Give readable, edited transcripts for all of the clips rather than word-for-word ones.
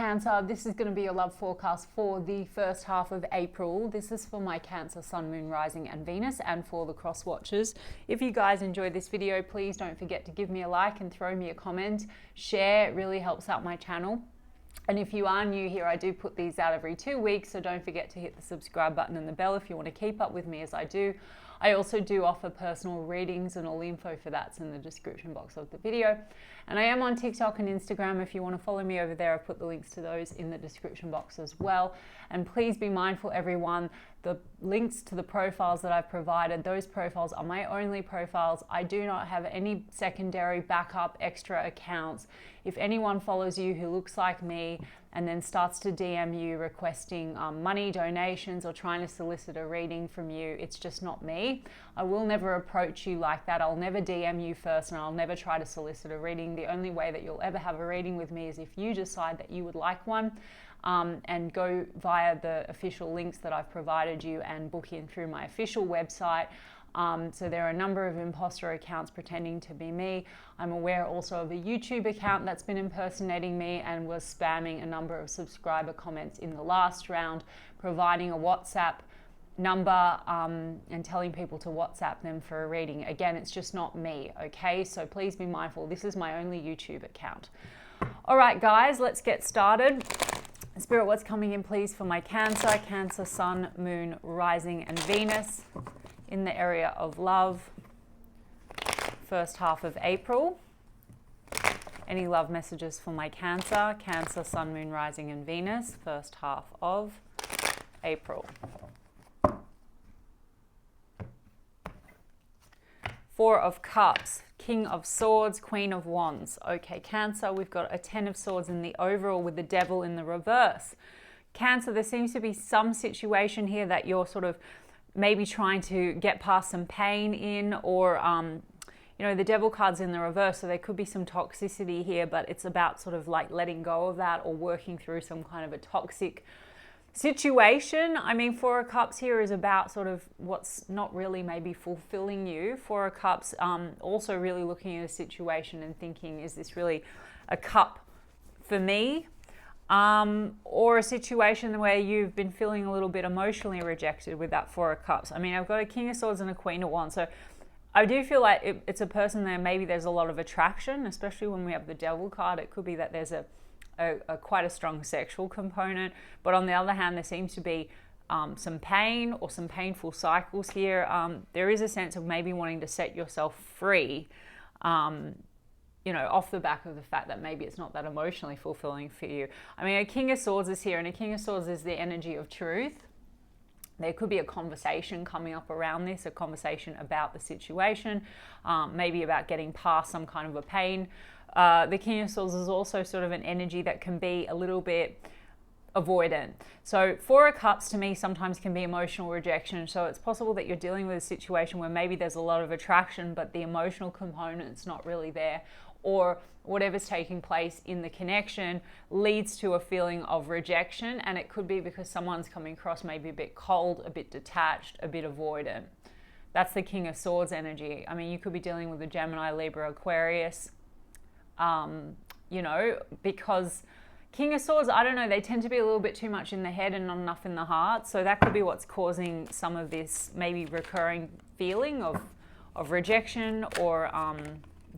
Cancer, this is going to be your love forecast for the first half of April. This is for my Cancer, Sun, Moon, Rising and Venus, and for the cross watchers. If you guys enjoyed this video, please don't forget to give me a like and throw me a comment. Share, it really helps out my channel. And if you are new here, I do put these out every 2 weeks, so don't forget to hit the subscribe button and the bell if you want to keep up with me as I do. I also do offer personal readings, and all the info for that's in the description box of the video. And I am on TikTok and Instagram. If you want to follow me over there, I've put the links to those in the description box as well. And please be mindful, everyone, the links to the profiles that I've provided, those profiles are my only profiles. I do not have any secondary backup extra accounts. If anyone follows you who looks like me and then starts to DM you requesting money, donations, or trying to solicit a reading from you, it's just not me. I will never approach you like that. I'll never DM you first, and I'll never try to solicit a reading. The only way that you'll ever have a reading with me is if you decide that you would like one, and go via the official links that I've provided you and book in through my official website. So there are a number of imposter accounts pretending to be me. I'm aware also of a YouTube account that's been impersonating me and was spamming a number of subscriber comments in the last round, providing a WhatsApp number and telling people to WhatsApp them for a reading. Again, it's just not me, okay? So please be mindful. This is my only YouTube account. All right, guys, let's get started. Spirit, what's coming in, please, for my Cancer, Cancer, Sun, Moon, Rising and Venus in the area of love, first half of April. Any love messages for my Cancer, Cancer, Sun, Moon, Rising and Venus, first half of April. Four of Cups, King of Swords, Queen of Wands. Okay, Cancer, we've got a 10 of Swords in the overall with the Devil in the reverse. Cancer, there seems to be some situation here that you're sort of maybe trying to get past some pain in, or you know, the Devil card's in the reverse, so there could be some toxicity here, but it's about sort of like letting go of that or working through some kind of a toxic situation. I mean, Four of Cups here is about sort of what's not really maybe fulfilling you. Four of Cups also really looking at a situation and thinking, is this really a cup for me? Or a situation where you've been feeling a little bit emotionally rejected with that Four of Cups. I mean, I've got a King of Swords and a Queen of Wands, so I do feel like it's a person there, maybe there's a lot of attraction, especially when we have the Devil card. It could be that there's quite a strong sexual component, but on the other hand, there seems to be some pain or some painful cycles here. There is a sense of maybe wanting to set yourself free, you know, off the back of the fact that maybe it's not that emotionally fulfilling for you. I mean, a King of Swords is here, and a King of Swords is the energy of truth. There could be a conversation coming up around this, a conversation about the situation, maybe about getting past some kind of a pain. The King of Swords is also sort of an energy that can be a little bit avoidant. So Four of Cups to me sometimes can be emotional rejection. So it's possible that you're dealing with a situation where maybe there's a lot of attraction, but the emotional component's not really there, or whatever's taking place in the connection leads to a feeling of rejection. And it could be because someone's coming across maybe a bit cold, a bit detached, a bit avoidant. That's the King of Swords energy. I mean, you could be dealing with a Gemini, Libra, Aquarius, you know, because King of Swords, I don't know, they tend to be a little bit too much in the head and not enough in the heart. So that could be what's causing some of this maybe recurring feeling of rejection, or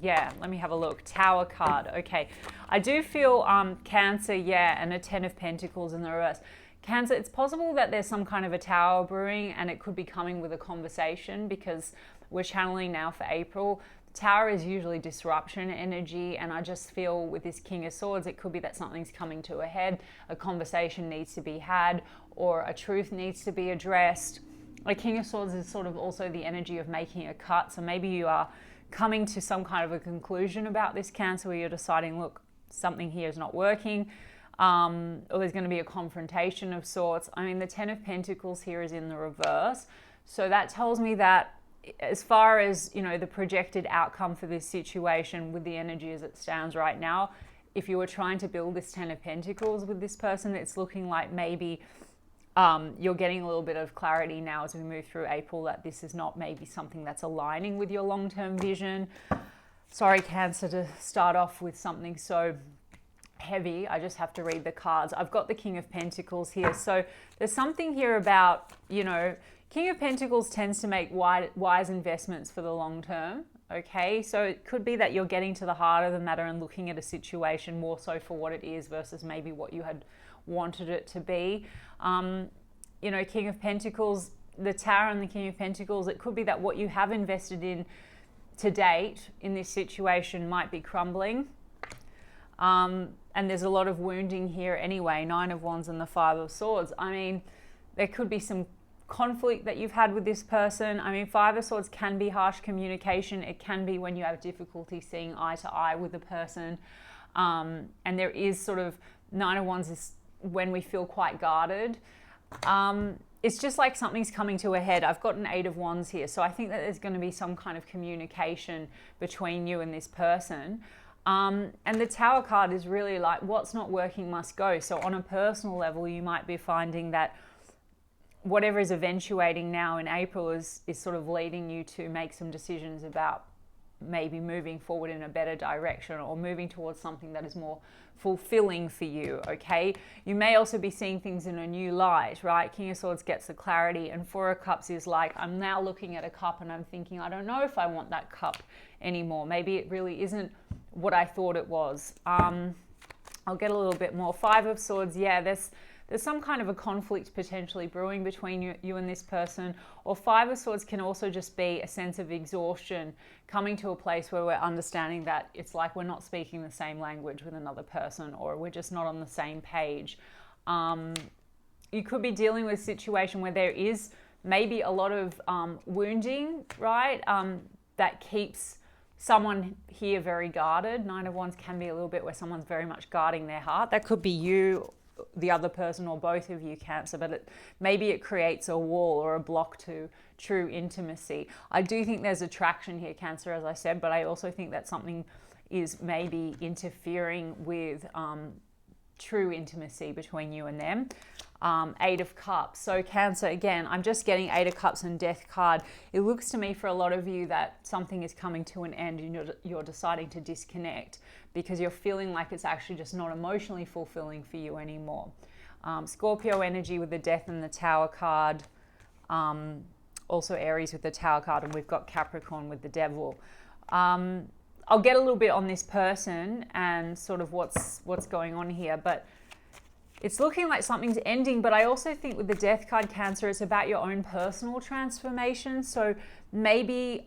yeah, let me have a look. Tower card. Okay, I do feel Cancer, yeah, and a 10 of Pentacles in the reverse. Cancer, it's possible that there's some kind of a tower brewing, and it could be coming with a conversation, because we're channeling now for April. Tower is usually disruption energy, and I just feel with this King of Swords, it could be that something's coming to a head, a conversation needs to be had, or a truth needs to be addressed. A King of Swords is sort of also the energy of making a cut, so maybe you are coming to some kind of a conclusion about this Cancer, where you're deciding, look, something here is not working, or there's going to be a confrontation of sorts. I mean, the 10 of Pentacles here is in the reverse, so that tells me that as far as, you know, the projected outcome for this situation with the energy as it stands right now, if you were trying to build this 10 of Pentacles with this person, it's looking like maybe you're getting a little bit of clarity now as we move through April that this is not maybe something that's aligning with your long-term vision. Sorry, Cancer, to start off with something so heavy. I just have to read the cards. I've got the King of Pentacles here. So there's something here about, you know, King of Pentacles tends to make wise investments for the long term. Okay, so it could be that you're getting to the heart of the matter and looking at a situation more so for what it is versus maybe what you had wanted it to be. You know, King of Pentacles, the Tower and the King of Pentacles, it could be that what you have invested in to date in this situation might be crumbling. And there's a lot of wounding here anyway. 9 of Wands and the 5 of Swords. I mean, there could be some conflict that you've had with this person. I mean, 5 of Swords can be harsh communication. It can be when you have difficulty seeing eye to eye with a person. And there is sort of 9 of Wands is when we feel quite guarded. It's just like something's coming to a head. I've got an 8 of Wands here. So I think that there's going to be some kind of communication between you and this person. And the Tower card is really like what's not working must go. So on a personal level, you might be finding that whatever is eventuating now in April is sort of leading you to make some decisions about maybe moving forward in a better direction or moving towards something that is more fulfilling for you, okay? You may also be seeing things in a new light, right? King of Swords gets the clarity, and 4 of Cups is like, I'm now looking at a cup and I'm thinking, I don't know if I want that cup anymore. Maybe it really isn't what I thought it was. I'll get a little bit more. 5 of Swords, yeah, there's some kind of a conflict potentially brewing between you and this person. Or 5 of Swords can also just be a sense of exhaustion, coming to a place where we're understanding that it's like we're not speaking the same language with another person, or we're just not on the same page. You could be dealing with a situation where there is maybe a lot of wounding, right? That keeps someone here very guarded. 9 of Wands can be a little bit where someone's very much guarding their heart. That could be you, the other person, or both of you, Cancer, but maybe it creates a wall or a block to true intimacy. I do think there's attraction here, Cancer, as I said, but I also think that something is maybe interfering with true intimacy between you and them. 8 of Cups. So Cancer, again, I'm just getting 8 of Cups and Death card. It looks to me for a lot of you that something is coming to an end and you're deciding to disconnect because you're feeling like it's actually just not emotionally fulfilling for you anymore. Scorpio energy with the Death and the Tower card. Also Aries with the Tower card, and we've got Capricorn with the Devil. I'll get a little bit on this person and sort of what's going on here, but it's looking like something's ending. But I also think with the Death card, Cancer, it's about your own personal transformation. So maybe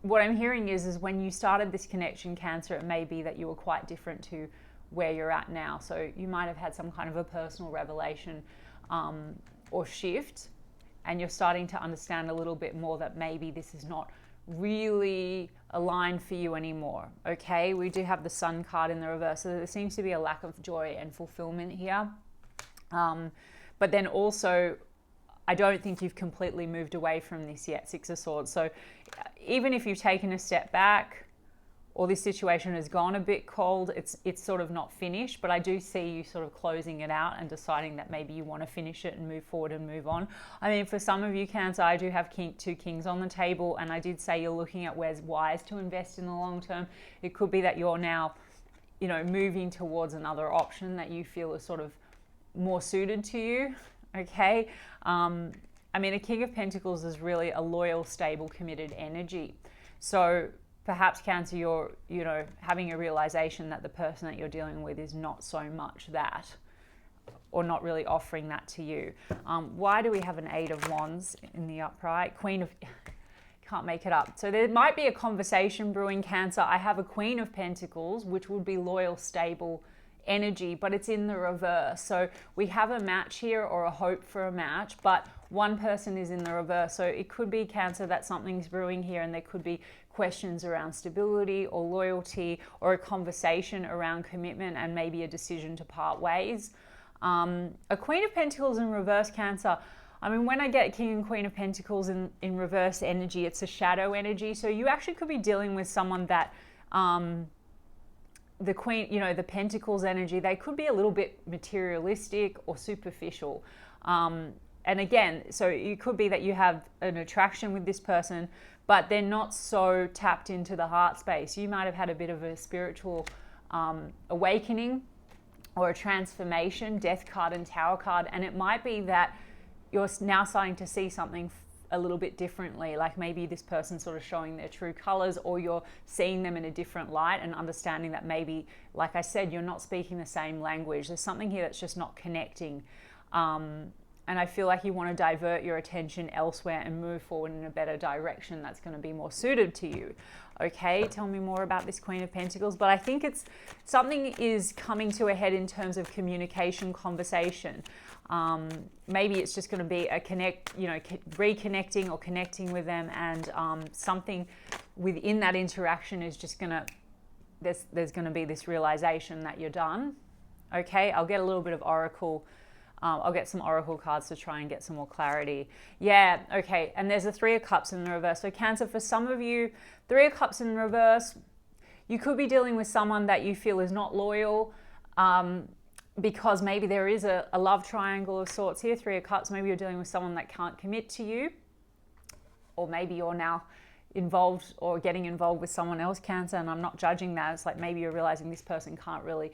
what I'm hearing is when you started this connection, Cancer, it may be that you were quite different to where you're at now. So you might have had some kind of a personal revelation or shift, and you're starting to understand a little bit more that maybe this is not really aligned for you anymore. Okay, we do have the Sun card in the reverse, so there seems to be a lack of joy and fulfillment here. But then also, I don't think you've completely moved away from this yet, 6 of Swords. So even if you've taken a step back, or this situation has gone a bit cold, it's sort of not finished, but I do see you sort of closing it out and deciding that maybe you want to finish it and move forward and move on. I mean, for some of you, Cancer, I do have 2 Kings on the table, and I did say you're looking at where's wise to invest in the long term. It could be that you're now, you know, moving towards another option that you feel is sort of more suited to you, okay? I mean, a King of Pentacles is really a loyal, stable, committed energy. So perhaps, Cancer, you're, you know, having a realization that the person that you're dealing with is not so much that, or not really offering that to you. Why do we have an 8 of Wands in the upright? Queen of... Can't make it up. So there might be a conversation brewing, Cancer. I have a Queen of Pentacles, which would be loyal, stable energy, but it's in the reverse. So we have a match here, or a hope for a match, but one person is in the reverse. So it could be, Cancer, that something's brewing here, and there could be questions around stability or loyalty, or a conversation around commitment and maybe a decision to part ways. A Queen of Pentacles in reverse, Cancer. I mean, when I get King and Queen of Pentacles in reverse energy, it's a shadow energy. So you actually could be dealing with someone that the Queen, you know, the Pentacles energy, they could be a little bit materialistic or superficial. And again, so it could be that you have an attraction with this person, but they're not so tapped into the heart space. You might have had a bit of a spiritual awakening or a transformation, Death card and Tower card. And it might be that you're now starting to see something a little bit differently, like maybe this person's sort of showing their true colors, or you're seeing them in a different light and understanding that maybe, like I said, you're not speaking the same language. There's something here that's just not connecting. And I feel like you want to divert your attention elsewhere and move forward in a better direction that's going to be more suited to you. Okay, tell me more about this Queen of Pentacles. But I think it's something is coming to a head in terms of communication, conversation. Maybe it's just going to be a reconnecting or connecting with them, and something within that interaction is just going to, there's going to be this realization that you're done. Okay, I'll get a little bit of oracle. I'll get some oracle cards to try and get some more clarity. Yeah, okay, and there's a Three of Cups in the reverse. So Cancer, for some of you, Three of Cups in reverse, you could be dealing with someone that you feel is not loyal, because maybe there is a love triangle of sorts here, Three of Cups. Maybe you're dealing with someone that can't commit to you, or maybe you're now involved or getting involved with someone else, Cancer, and I'm not judging that. It's like maybe you're realizing this person can't really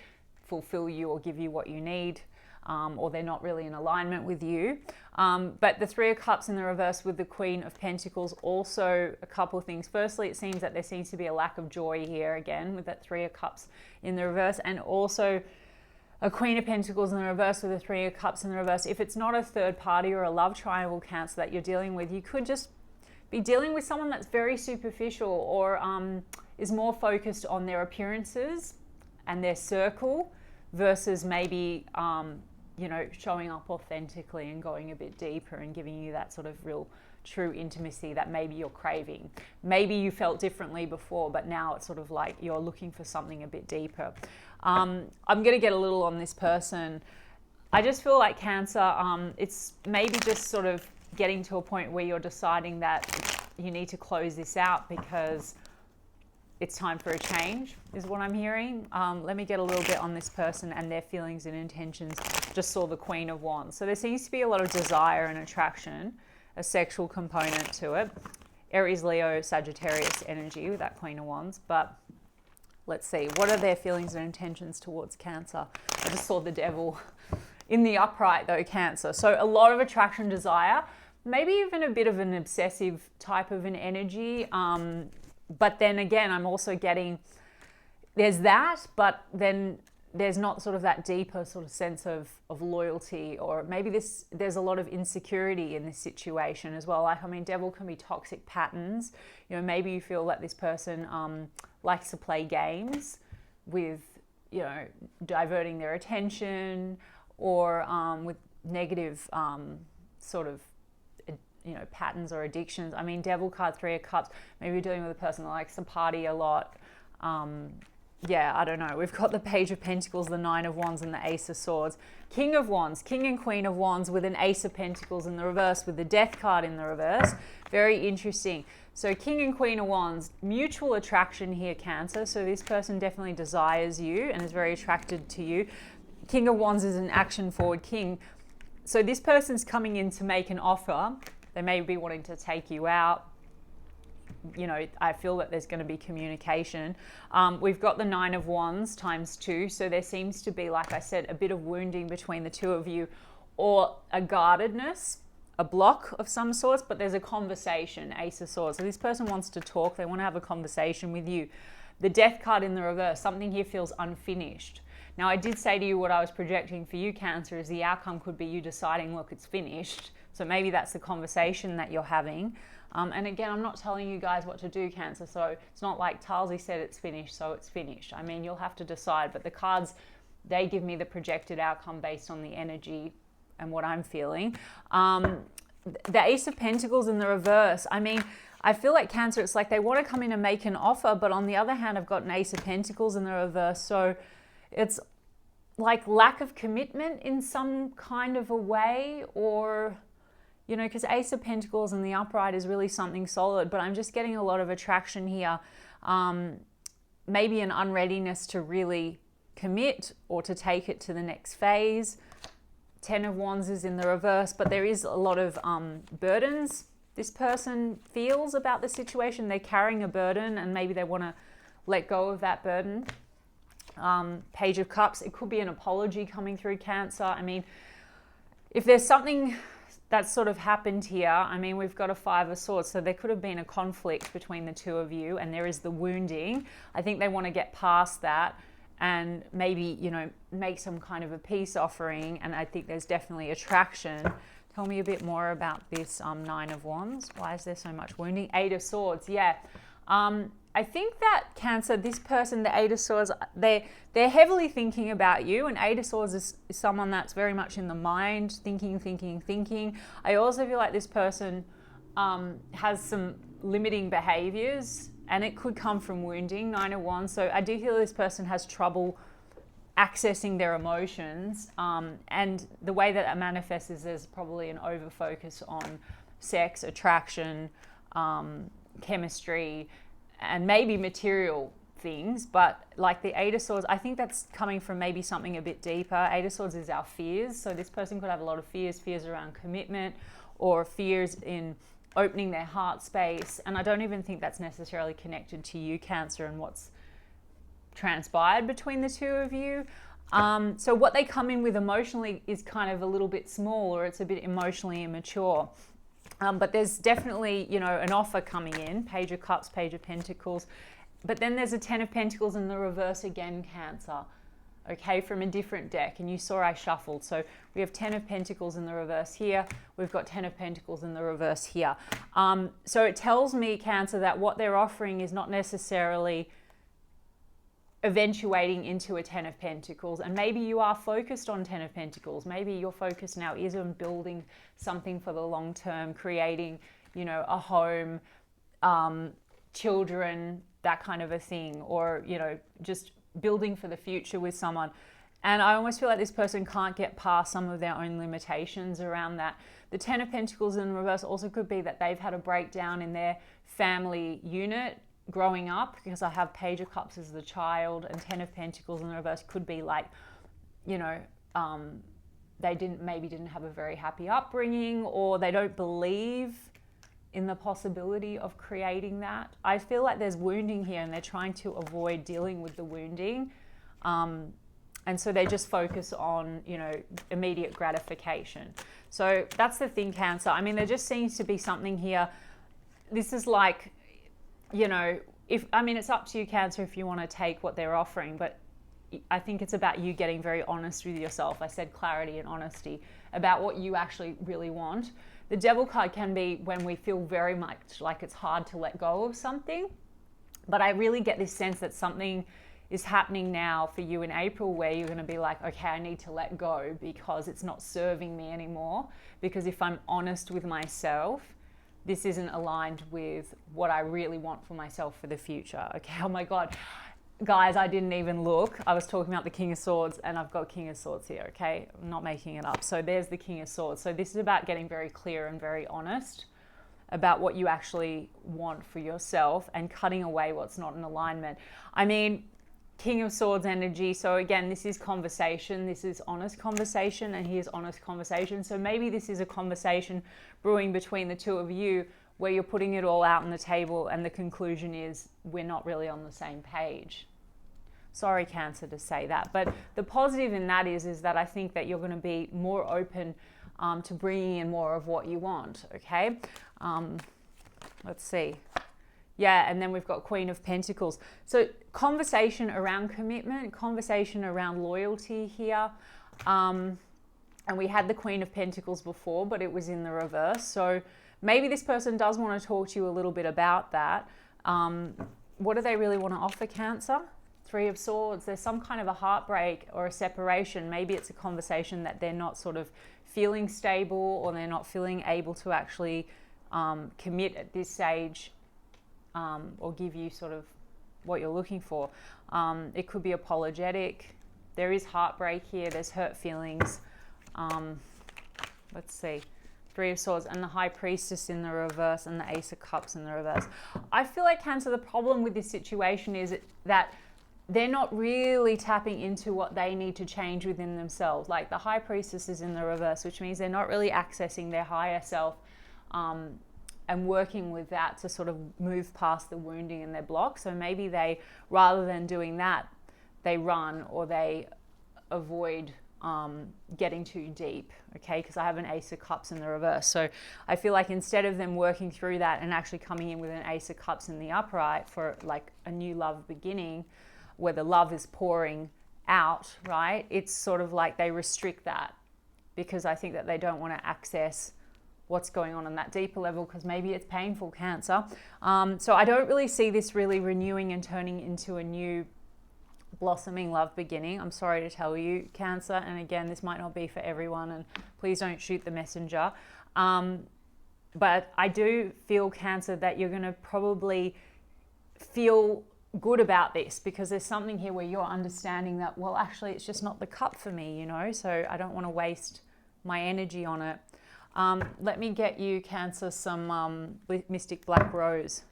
fulfill you or give you what you need. Or they're not really in alignment with you. But the Three of Cups in the reverse with the Queen of Pentacles, also a couple of things. Firstly, it seems that there seems to be a lack of joy here again with that Three of Cups in the reverse, and also a Queen of Pentacles in the reverse with the Three of Cups in the reverse. If it's not a third party or a love triangle, Cancer, that you're dealing with, you could just be dealing with someone that's very superficial, or is more focused on their appearances and their circle versus maybe showing up authentically and going a bit deeper and giving you that sort of real true intimacy that maybe you're craving. Maybe you felt differently before, but now it's sort of like you're looking for something a bit deeper. I'm going to get a little on this person. I just feel like, Cancer, it's maybe just sort of getting to a point where you're deciding that you need to close this out because it's time for a change, is what I'm hearing. Let me get a little bit on this person and their feelings and intentions. Just saw the Queen of Wands. So there seems to be a lot of desire and attraction, a sexual component to it. Aries, Leo, Sagittarius energy with that Queen of Wands. But let's see, what are their feelings and intentions towards Cancer? I just saw the Devil in the upright though, Cancer. So a lot of attraction, desire, maybe even a bit of an obsessive type of an energy. But then again, I'm also getting, there's that, but then there's not sort of that deeper sort of sense of loyalty, or maybe there's a lot of insecurity in this situation as well. Like, I mean, Devil can be toxic patterns. Maybe you feel that this person likes to play games with, diverting their attention, or with negative sort of patterns or addictions. I mean, Devil card, Three of Cups, maybe you're dealing with a person that likes to party a lot. Yeah, I don't know. We've got the Page of Pentacles, the Nine of Wands, and the Ace of Swords. King of Wands, King and Queen of Wands with an Ace of Pentacles in the reverse with the Death card in the reverse. Very interesting. So King and Queen of Wands, mutual attraction here, Cancer. So this person definitely desires you and is very attracted to you. King of Wands is an action-forward king. So this person's coming in to make an offer. They may be wanting to take you out. I feel that there's going to be communication. We've got the Nine of Wands times 2. So there seems to be, like I said, a bit of wounding between the two of you, or a guardedness, a block of some sorts, but there's a conversation, Ace of Swords. So this person wants to talk. They want to have a conversation with you. The Death card in the reverse, something here feels unfinished. Now, I did say to you what I was projecting for you, Cancer, is the outcome could be you deciding, look, it's finished. So maybe that's the conversation that you're having. And again, I'm not telling you guys what to do, Cancer. So it's not like Talsy said it's finished, so it's finished. I mean, you'll have to decide. But the cards, they give me the projected outcome based on the energy and what I'm feeling. The Ace of Pentacles in the reverse. I mean, I feel like, Cancer, it's like they want to come in and make an offer. But on the other hand, I've got an Ace of Pentacles in the reverse. So it's like lack of commitment in some kind of a way, or because Ace of Pentacles in the upright is really something solid, but I'm just getting a lot of attraction here. Maybe an unreadiness to really commit or to take it to the next phase. Ten of Wands is in the reverse, but there is a lot of burdens this person feels about the situation. They're carrying a burden and maybe they want to let go of that burden. Page of Cups, it could be an apology coming through, Cancer. I mean, if there's something that's sort of happened here, I mean, we've got a Five of Swords, so there could have been a conflict between the two of you, and there is the wounding. I think they want to get past that and maybe, you know, make some kind of a peace offering, and I think there's definitely attraction. Tell me a bit more about this Nine of Wands. Why is there so much wounding? Eight of Swords, yeah. I think that, Cancer, this person, the Eight of Swords, they're heavily thinking about you, and Eight of Swords is someone that's very much in the mind, thinking. I also feel like this person has some limiting behaviors, and it could come from wounding, Nine of Wands. So I do feel this person has trouble accessing their emotions, and the way that it manifests is there's probably an over focus on sex, attraction, chemistry, and maybe material things. But like the Eight of Swords, I think that's coming from maybe something a bit deeper. Eight of Swords is our fears, so this person could have a lot of fears around commitment, or fears in opening their heart space. And I don't even think that's necessarily connected to you, Cancer, and what's transpired between the two of you. So what they come in with emotionally is kind of a little bit small, or it's a bit emotionally immature. But there's definitely, you know, an offer coming in. Page of Cups, Page of Pentacles. But then there's a Ten of Pentacles in the reverse again, Cancer. Okay, from a different deck. And you saw I shuffled. So we have Ten of Pentacles in the reverse here. We've got Ten of Pentacles in the reverse here. So it tells me, Cancer, that what they're offering is not necessarily eventuating into a Ten of Pentacles. And maybe you are focused on Ten of Pentacles. Maybe your focus now is on building something for the long term, creating, you know, a home, children, that kind of a thing, or, you know, just building for the future with someone. And I almost feel like this person can't get past some of their own limitations around that. The Ten of Pentacles in reverse also could be that they've had a breakdown in their family unit growing up, because I have Page of Cups as the child, and Ten of Pentacles in the reverse could be like, you know, they didn't have a very happy upbringing, or they don't believe in the possibility of creating that. I feel like there's wounding here, and they're trying to avoid dealing with the wounding. And so they just focus on, you know, immediate gratification. So that's the thing, Cancer. I mean, there just seems to be something here. This is like, you know, it's up to you, Cancer, if you want to take what they're offering, but I think it's about you getting very honest with yourself. I said clarity and honesty about what you actually really want. The Devil card can be when we feel very much like it's hard to let go of something, but I really get this sense that something is happening now for you in April where you're going to be like, okay, I need to let go because it's not serving me anymore. Because if I'm honest with myself, this isn't aligned with what I really want for myself for the future. Okay, oh my God. Guys, I didn't even look. I was talking about the King of Swords, and I've got King of Swords here, okay? I'm not making it up. So there's the King of Swords. So this is about getting very clear and very honest about what you actually want for yourself and cutting away what's not in alignment. I mean, King of Swords energy. So again, this is conversation. This is honest conversation, and here's honest conversation. So maybe this is a conversation brewing between the two of you where you're putting it all out on the table, and the conclusion is we're not really on the same page. Sorry, Cancer, to say that. But the positive in that is that I think that you're going to be more open to bringing in more of what you want, okay? Let's see. Yeah, and then we've got Queen of Pentacles. So conversation around commitment, conversation around loyalty here. And we had the Queen of Pentacles before, but it was in the reverse. So maybe this person does want to talk to you a little bit about that. What do they really want to offer, Cancer? Three of Swords. There's some kind of a heartbreak or a separation. Maybe it's a conversation that they're not sort of feeling stable, or they're not feeling able to actually commit at this stage, or give you sort of what you're looking for. It could be apologetic. There is heartbreak here. There's hurt feelings. Let's see. Three of Swords and the High Priestess in the reverse, and the Ace of Cups in the reverse. I feel like, Cancer, the problem with this situation is that they're not really tapping into what they need to change within themselves. Like the High Priestess is in the reverse, which means they're not really accessing their higher self, and working with that to sort of move past the wounding and their block. So maybe they, rather than doing that, they run or they avoid getting too deep, okay, because I have an Ace of Cups in the reverse. So I feel like instead of them working through that and actually coming in with an Ace of Cups in the upright for like a new love beginning where the love is pouring out, right, it's sort of like they restrict that because I think that they don't want to access what's going on that deeper level because maybe it's painful, Cancer. So I don't really see this really renewing and turning into a new blossoming love beginning. I'm sorry to tell you, Cancer, and again, this might not be for everyone, and please don't shoot the messenger. But I do feel, Cancer, that you're going to probably feel good about this because there's something here where you're understanding that, well, actually, it's just not the cup for me, you know, so I don't want to waste my energy on it. Let me get you, Cancer, some Mystic Black Rose.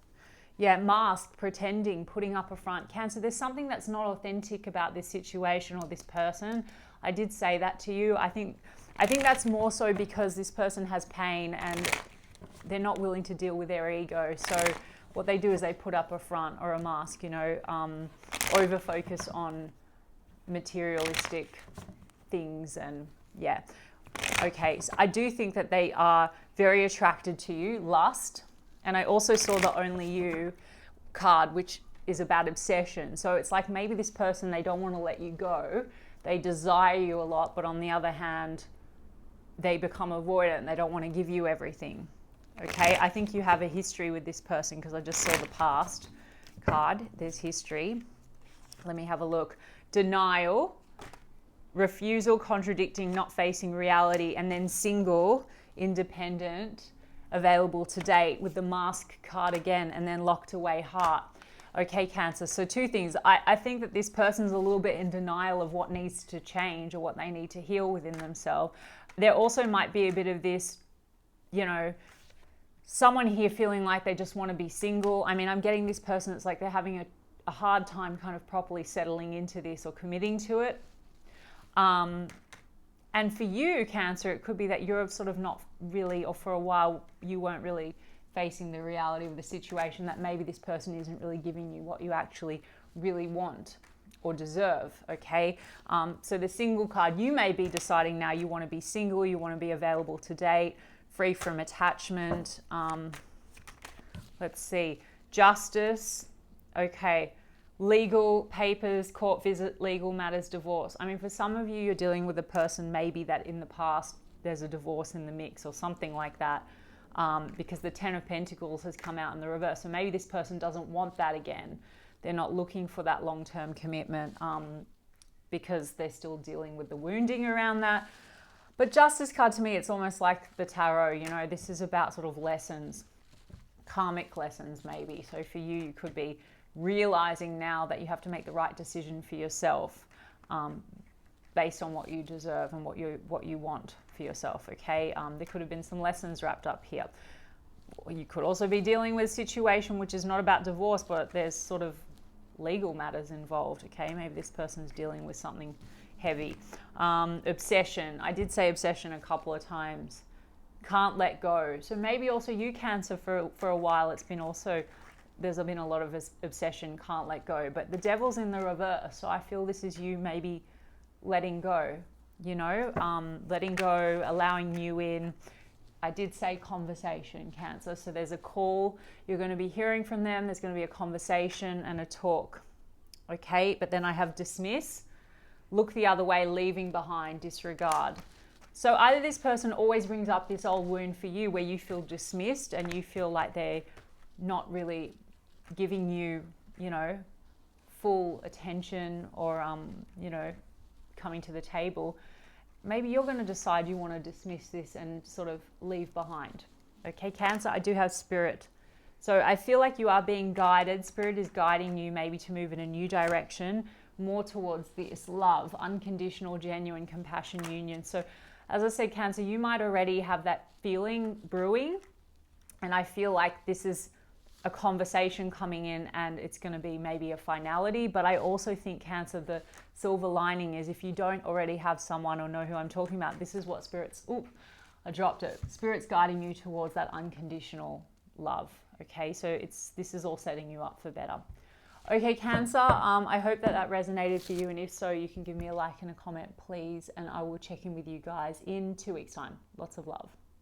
Yeah, mask, pretending, putting up a front. Cancer, there's something that's not authentic about this situation or this person. I did say that to you. I think that's more so because this person has pain and they're not willing to deal with their ego. So what they do is they put up a front or a mask, you know, over focus on materialistic things and yeah. Okay, so I do think that they are very attracted to you, lust. And I also saw the Only You card, which is about obsession. So it's like maybe this person, they don't want to let you go. They desire you a lot, but on the other hand, they become avoidant and they don't want to give you everything. Okay, I think you have a history with this person because I just saw the past card. There's history. Let me have a look. Denial, refusal, contradicting, not facing reality, and then single, independent, available to date with the mask card again, and then locked away heart. Okay, Cancer, so two things. I think that this person's a little bit in denial of what needs to change or what they need to heal within themselves. There also might be a bit of this, you know, someone here feeling like they just want to be single. I mean, I'm getting this person, it's like they're having a hard time kind of properly settling into this or committing to it. And for you, Cancer, it could be that you're sort of not really, or for a while, you weren't really facing the reality of the situation that maybe this person isn't really giving you what you actually really want or deserve, okay? So the single card, you may be deciding now you want to be single, you want to be available to date, free from attachment. Let's see, justice, okay. Legal papers, court visit, legal matters, divorce. I mean, for some of you, you're dealing with a person maybe that in the past there's a divorce in the mix or something like that because the Ten of Pentacles has come out in the reverse. So maybe this person doesn't want that again. They're not looking for that long-term commitment because they're still dealing with the wounding around that. But Justice card to me, it's almost like the tarot, you know, this is about sort of lessons, karmic lessons maybe. So for you, you could be realizing now that you have to make the right decision for yourself based on what you deserve and what you want for yourself, okay? There could have been some lessons wrapped up here. You could also be dealing with a situation which is not about divorce, but there's sort of legal matters involved, okay? Maybe this person's dealing with something heavy. Obsession. I did say obsession a couple of times. Can't let go. So maybe also you, Cancer, for a while, it's been also... there's been a lot of obsession, can't let go. But the Devil's in the reverse. So I feel this is you maybe letting go, you know, letting go, allowing you in. I did say conversation, Cancer. So there's a call. You're going to be hearing from them. There's going to be a conversation and a talk. Okay. But then I have dismiss, look the other way, leaving behind, disregard. So either this person always brings up this old wound for you where you feel dismissed and you feel like they're not really giving you, you know, full attention or, you know, coming to the table. Maybe you're going to decide you want to dismiss this and sort of leave behind. Okay, Cancer, I do have Spirit. So I feel like you are being guided. Spirit is guiding you maybe to move in a new direction, more towards this love, unconditional, genuine, compassion, union. So as I said, Cancer, you might already have that feeling brewing. And I feel like this is a conversation coming in and it's going to be maybe a finality. But I also think, Cancer, the silver lining is if you don't already have someone or know who I'm talking about, this is what Spirit's, I dropped it. Spirit's guiding you towards that unconditional love. Okay, so this is all setting you up for better. Okay, Cancer, I hope that that resonated for you, and if so, you can give me a like and a comment, please, and I will check in with you guys in 2 weeks' time. Lots of love.